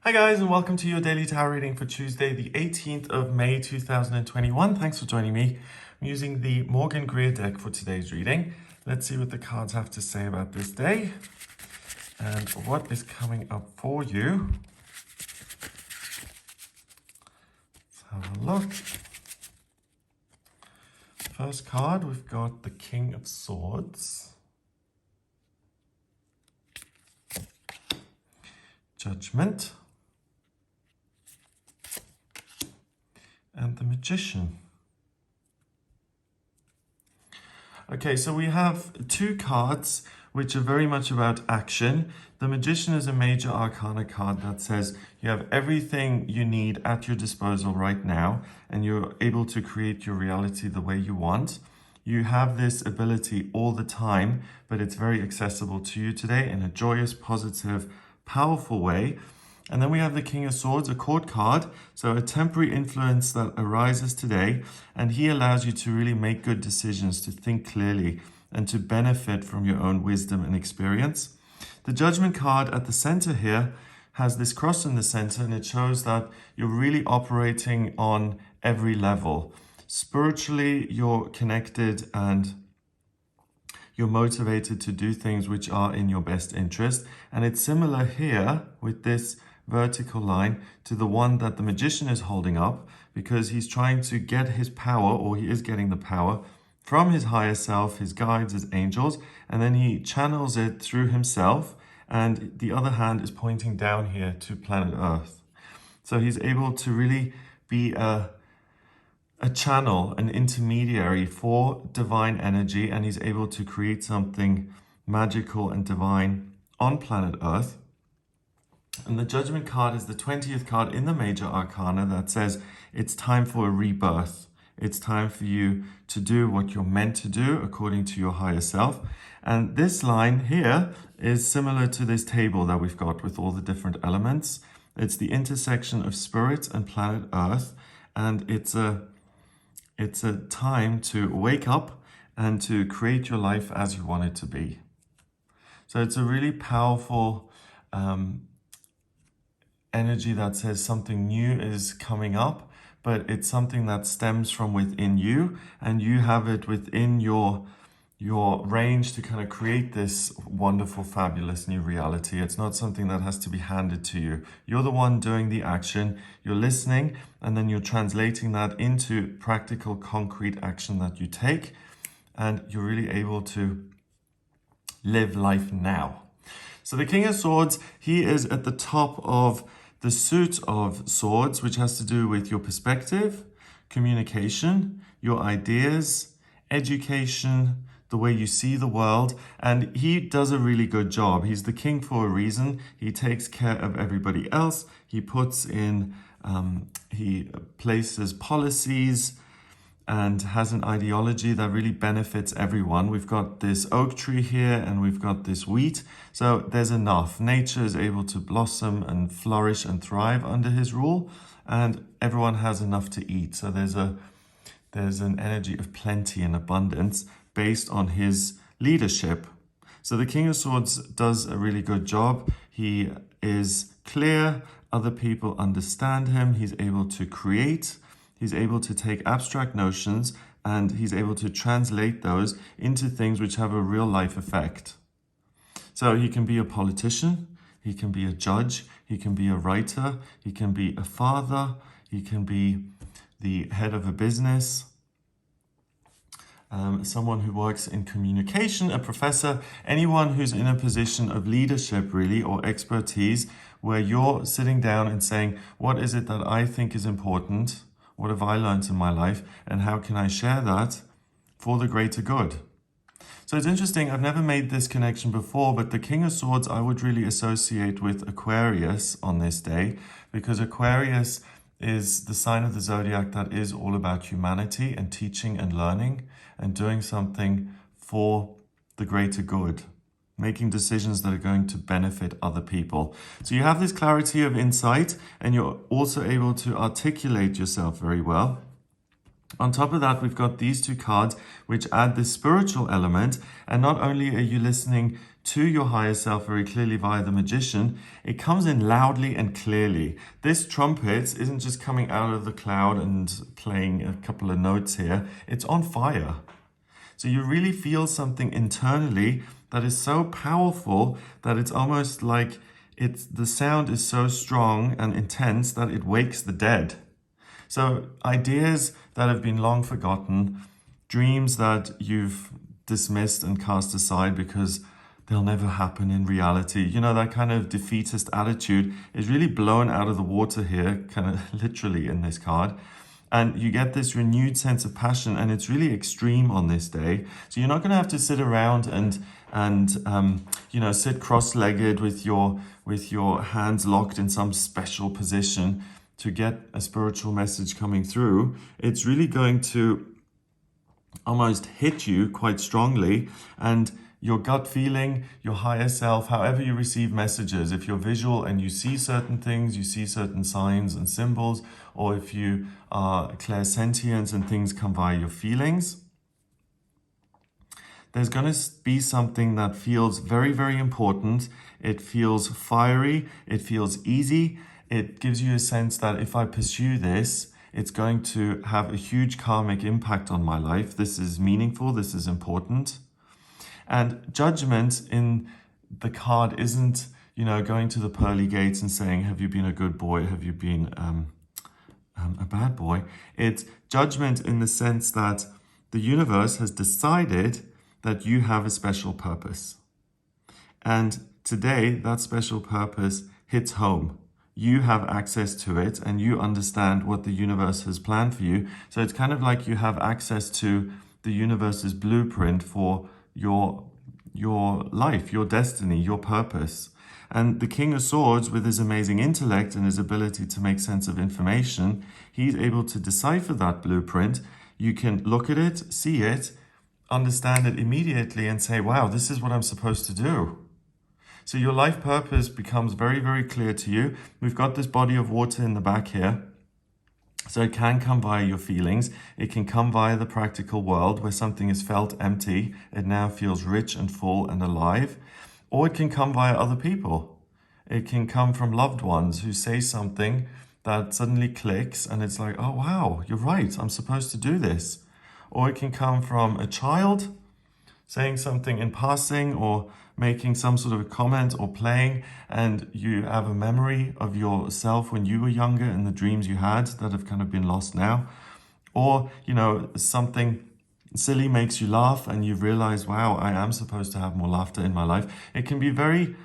Hi guys, and welcome to your daily tarot reading for Tuesday, the 18th of May 2021. Thanks for joining me. I'm using the Morgan Greer deck for today's reading. Let's see what the cards have to say about this day and what is coming up for you. Let's have a look. First card, we've got the King of Swords, Judgment, and the Magician. Okay, so we have two cards which are very much about action. The Magician is a major arcana card that says you have everything you need at your disposal right now and you're able to create your reality the way you want. You have this ability all the time, but it's very accessible to you today in a joyous, positive, powerful way. And then we have the King of Swords, a court card, so a temporary influence that arises today, and he allows you to really make good decisions, to think clearly, and to benefit from your own wisdom and experience. The Judgment card at the center here has this cross in the center, and it shows that you're really operating on every level. Spiritually, you're connected and you're motivated to do things which are in your best interest. And it's similar here with this vertical line to the one that the Magician is holding up, because he's trying to get his power, or he is getting the power from his higher self, his guides, his angels, and then he channels it through himself, and the other hand is pointing down here to planet Earth. So he's able to really be a channel, an intermediary for divine energy, and he's able to create something magical and divine on planet Earth. And the Judgment card is the 20th card in the major arcana that says it's time for a rebirth. It's time for you to do what you're meant to do according to your higher self. And this line here is similar to this table that we've got with all the different elements. It's the intersection of spirit and planet Earth, and it's a time to wake up and to create your life as you want it to be. So it's a really powerful energy that says something new is coming up, but it's something that stems from within you, and you have it within your range to kind of create this wonderful, fabulous new reality. It's not something that has to be handed to you. You're the one doing the action, you're listening, and then you're translating that into practical, concrete action that you take, and you're really able to live life now. So the King of Swords, he is at the top of the suit of swords, which has to do with your perspective, communication, your ideas, education, the way you see the world, and he does a really good job. He's the king for a reason. He takes care of everybody else. He puts in, he places policies and has an ideology that really benefits everyone. We've got this oak tree here and we've got this wheat. So there's enough. Nature is able to blossom and flourish and thrive under his rule, and everyone has enough to eat. So there's an energy of plenty and abundance based on his leadership. So the King of Swords does a really good job. He is clear. Other people understand him. He's able to create. He's able to take abstract notions and he's able to translate those into things which have a real life effect. So he can be a politician, he can be a judge, he can be a writer, he can be a father, he can be the head of a business, someone who works in communication, a professor, anyone who's in a position of leadership really, or expertise, where you're sitting down and saying, what is it that I think is important? What have I learned in my life, and how can I share that for the greater good? So it's interesting, I've never made this connection before, but the King of Swords I would really associate with Aquarius on this day, because Aquarius is the sign of the zodiac that is all about humanity and teaching and learning and doing something for the greater good, making decisions that are going to benefit other people. So you have this clarity of insight, and you're also able to articulate yourself very well. On top of that, we've got these two cards which add this spiritual element. And not only are you listening to your higher self very clearly via the Magician, it comes in loudly and clearly. This trumpet isn't just coming out of the cloud and playing a couple of notes here. It's on fire. So you really feel something internally that is so powerful that it's almost like the sound is so strong and intense that it wakes the dead. So ideas that have been long forgotten, dreams that you've dismissed and cast aside because they'll never happen in reality. You know, that kind of defeatist attitude is really blown out of the water here, kind of literally in this card. And you get this renewed sense of passion, and it's really extreme on this day. So you're not going to have to sit around and sit cross-legged with your hands locked in some special position to get a spiritual message coming through. It's really going to almost hit you quite strongly, and your gut feeling, your higher self, however you receive messages, if you're visual and you see certain things, you see certain signs and symbols, or if you are clairsentient and things come via your feelings, there's going to be something that feels very, very important. It feels fiery, it feels easy. It gives you a sense that if I pursue this, it's going to have a huge karmic impact on my life. This is meaningful, this is important. And judgment in the card isn't, going to the pearly gates and saying, have you been a good boy? Have you been a bad boy? It's judgment in the sense that the universe has decided that you have a special purpose. And today, that special purpose hits home. You have access to it and you understand what the universe has planned for you. So it's kind of like you have access to the universe's blueprint for your life, your destiny, your purpose. And the King of Swords, with his amazing intellect and his ability to make sense of information, he's able to decipher that blueprint. You can look at it, see it, understand it immediately and say, wow, this is what I'm supposed to do. So your life purpose becomes very, very clear to you. We've got this body of water in the back here. So it can come via your feelings. It can come via the practical world where something is felt empty. It now feels rich and full and alive. Or it can come via other people. It can come from loved ones who say something that suddenly clicks and it's like, oh, wow, you're right. I'm supposed to do this. Or it can come from a child saying something in passing or making some sort of a comment or playing, and you have a memory of yourself when you were younger and the dreams you had that have kind of been lost now. Or, something silly makes you laugh and you've realized, wow, I am supposed to have more laughter in my life. It can be very,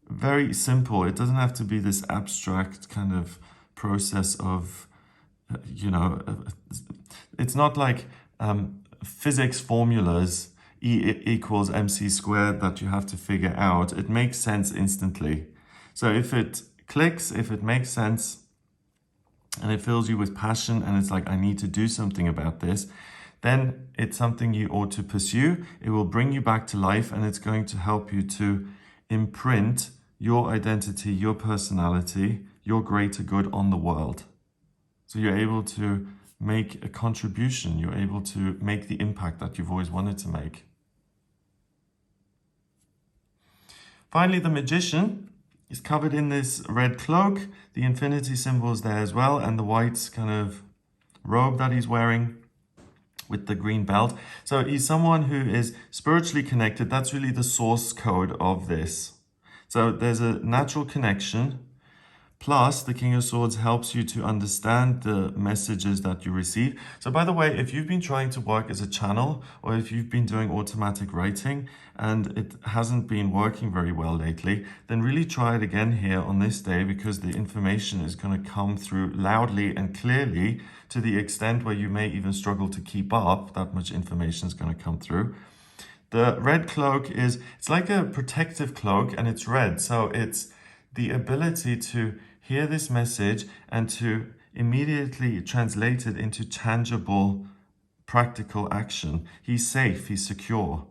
very simple. It doesn't have to be this abstract kind of process of, it's not like physics formulas, E equals mc squared that you have to figure out. It makes sense instantly. So if it clicks, if it makes sense, and it fills you with passion, and it's like, I need to do something about this, then it's something you ought to pursue. It will bring you back to life, and it's going to help you to imprint your identity, your personality, your greater good on the world. So you're able to make a contribution. You're able to make the impact that you've always wanted to make. Finally, the Magician is covered in this red cloak. The infinity symbol is there as well, and the white kind of robe that he's wearing with the green belt. So he's someone who is spiritually connected. That's really the source code of this. So there's a natural connection. Plus, the King of Swords helps you to understand the messages that you receive. So by the way, if you've been trying to work as a channel, or if you've been doing automatic writing and it hasn't been working very well lately, then really try it again here on this day, because the information is going to come through loudly and clearly to the extent where you may even struggle to keep up. That much information is going to come through. The red cloak it's like a protective cloak, and it's red. So it's the ability to hear this message and to immediately translate it into tangible, practical action. He's safe, he's secure.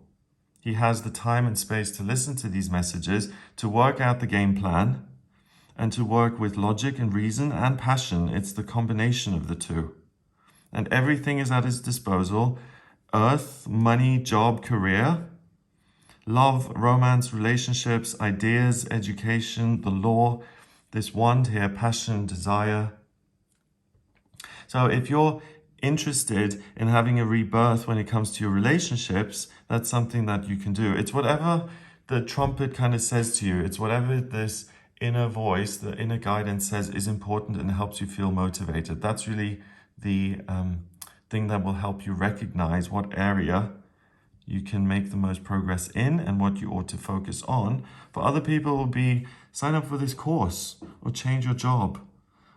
He has the time and space to listen to these messages, to work out the game plan, and to work with logic and reason and passion. It's the combination of the two. and everything is at his disposal: earth, money, job, career, love, romance, relationships, ideas, education, the law, this wand here, passion, desire. So if you're interested in having a rebirth when it comes to your relationships, that's something that you can do. It's whatever the trumpet kind of says to you. It's whatever this inner voice, the inner guidance says is important and helps you feel motivated. That's really the thing that will help you recognize what area you can make the most progress in and what you ought to focus on. For other people, it will be sign up for this course or change your job,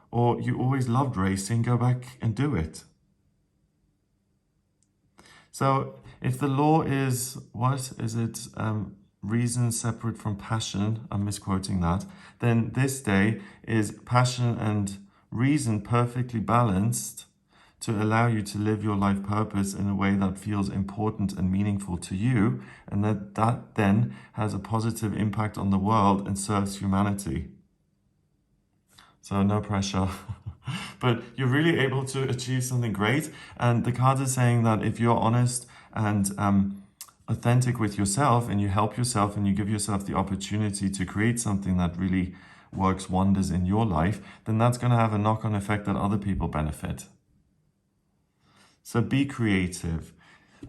or you always loved racing, go back and do it. So if the law is, what is it? Reason separate from passion, I'm misquoting that, then this day is passion and reason perfectly balanced to allow you to live your life purpose in a way that feels important and meaningful to you, and that then has a positive impact on the world and serves humanity. So no pressure. But you're really able to achieve something great. And the cards are saying that if you're honest and authentic with yourself, and you help yourself and you give yourself the opportunity to create something that really works wonders in your life, then that's going to have a knock-on effect that other people benefit. So be creative,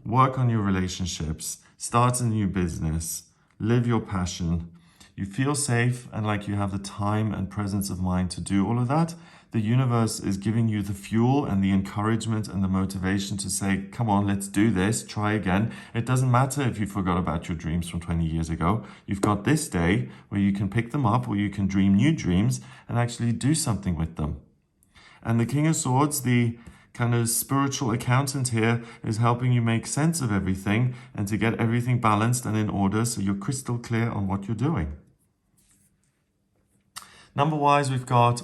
work on your relationships, start a new business, live your passion. You feel safe and like you have the time and presence of mind to do all of that. The universe is giving you the fuel and the encouragement and the motivation to say, come on, let's do this, try again. It doesn't matter if you forgot about your dreams from 20 years ago. You've got this day where you can pick them up, or you can dream new dreams and actually do something with them. And the King of Swords, the kind of spiritual accountant here, is helping you make sense of everything and to get everything balanced and in order so you're crystal clear on what you're doing. Number-wise, we've got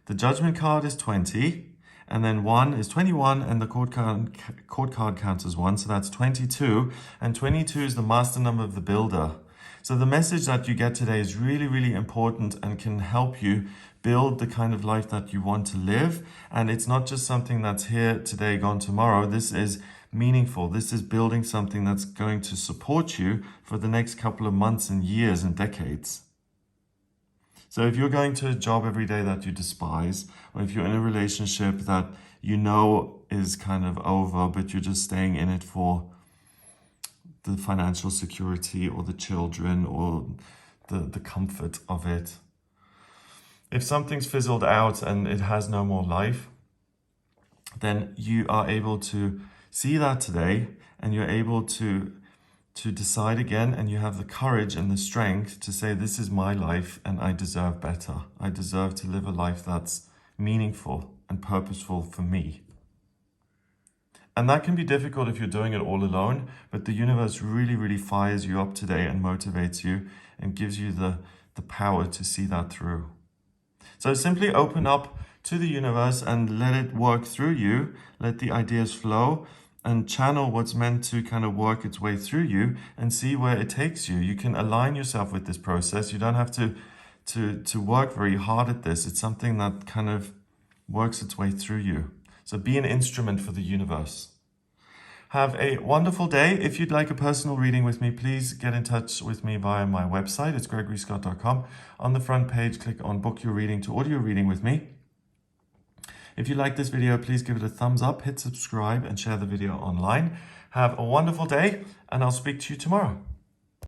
the Judgment card is 20, and then 1 is 21, and the court card counts as 1, so that's 22, and 22 is the master number of the builder. So the message that you get today is really, really important and can help you build the kind of life that you want to live. And it's not just something that's here today, gone tomorrow. This is meaningful. This is building something that's going to support you for the next couple of months and years and decades. So if you're going to a job every day that you despise, or if you're in a relationship that you know is kind of over, but you're just staying in it for the financial security or the children or the comfort of it. If something's fizzled out and it has no more life, then you are able to see that today, and you're able to decide again, and you have the courage and the strength to say, this is my life and I deserve better. I deserve to live a life that's meaningful and purposeful for me. And that can be difficult if you're doing it all alone, but the universe really, really fires you up today and motivates you and gives you the power to see that through. So simply open up to the universe and let it work through you. Let the ideas flow and channel what's meant to kind of work its way through you and see where it takes you. You can align yourself with this process. You don't have to work very hard at this. It's something that kind of works its way through you. So be an instrument for the universe. Have a wonderful day. If you'd like a personal reading with me, please get in touch with me via my website. It's gregoryscott.com. On the front page, click on Book Your Reading to audio reading with me. If you like this video, please give it a thumbs up, hit subscribe, and share the video online. Have a wonderful day, and I'll speak to you tomorrow.